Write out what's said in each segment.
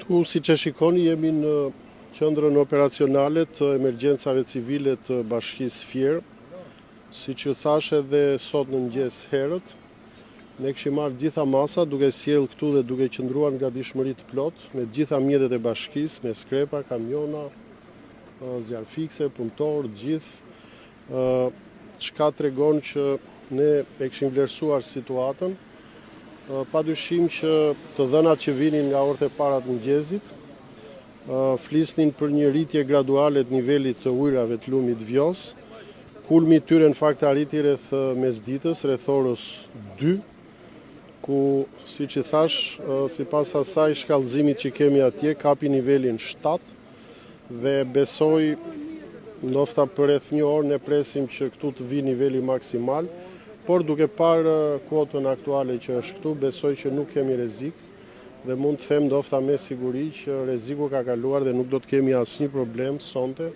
Këtu, siç e shikoni, jemi në qendrën operacionale të emergjencave civile të Bashkisë Fier. Siç ju thash edhe sot në mëngjes herët, ne kishim marrë gjitha masa duke sjellë këtu dhe duke qëndruar nga gatishmëri të plot me të gjitha mjetet e bashkisë, me skrepa, kamiona, zjarr fikse, punëtorë, gjithë, çka tregon që ne e kishim vlerësuar situatën. Padyshim që të dhënat që vinin nga orët e para të mëngjesit flisnin për një rritje graduale të nivelit të ujrave të lumit Vjos. Kulmi i tyre në fakt arriti rreth mesditës, rreth orës 2, ku, siç i thash, sipas asaj shkallëzimit që kemi atje, kapi nivelin 7 dhe besoj ndoshta për rreth një orë ne presim që këtu të vi niveli maksimal. Por duke parë kuotën aktuale që është këtu, besoj që nuk kemi rrezik dhe mund të them ndoshta me siguri që rreziku ka kaluar dhe nuk do të kemi asnjë problem sonte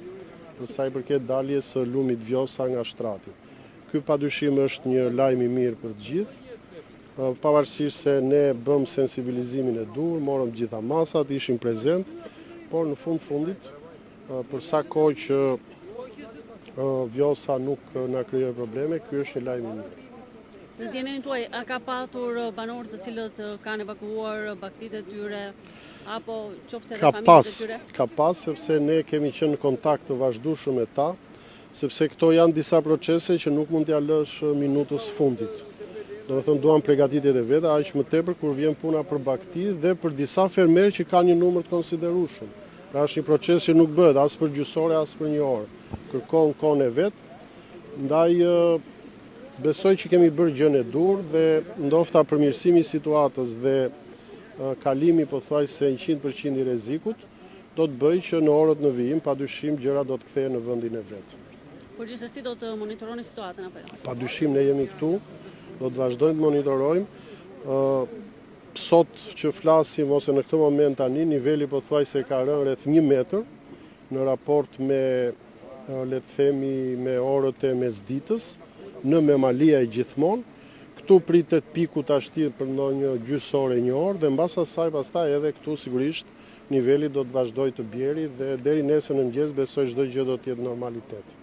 për sa i përket daljes së lumit Vjosa nga shtrati. Ky padyshim është një lajm i mirë për të gjithë, pavarësisht se ne bëm sensibilizimin e dur, morëm gjitha masat, ishim prezent, por në fundit, për sa kohë që Vjosa nuk na krijoi probleme, ky është një lajm i mirë. Në ndjenjen tuaj, a ka patur banorë të cilët kanë evakuuar bagtitë e tyre apo qoftë edhe familjet e tyre? Ka pas, sepse ne kemi qenë në kontakt të vazhdueshëm me ta, sepse këto janë disa procese që nuk mund t'ja lësh minutës fundit. Domethënë duan përgatitjet e veta, aq më tepër kur vjen puna për bagti dhe për disa fermerë që kanë një numër të konsiderueshëm. Pra është një proces që nuk bëhet as për gjysore, as për një orë. Kërkon kohën e vet. Ndaj besoj që kemi bërë gjën e dur dhe ndofta përmirësimi i situatës dhe kalimi pothuajse 100% i rrezikut do të bëjë që në orët në vijim padyshim gjërat do të kthehen në vendin e vet. Por gjithsesi do të monitoroni situatën apo jo? Padyshim ne jemi këtu, do të vazhdojmë të monitorojmë. Sot që flasim ose në këtë moment tani niveli pothuajse ka rënë rreth 1 metër në raport me le të themi me orët e mesditës në Memalia e gjithmonë. Këtu pritet piku tash për ndonjë gjysore, një orë dhe mbas asaj pastaj edhe këtu sigurisht niveli do të vazhdojë të bjerë dhe deri nesër në mëngjes besoj çdo gjë do të jetë normalitet.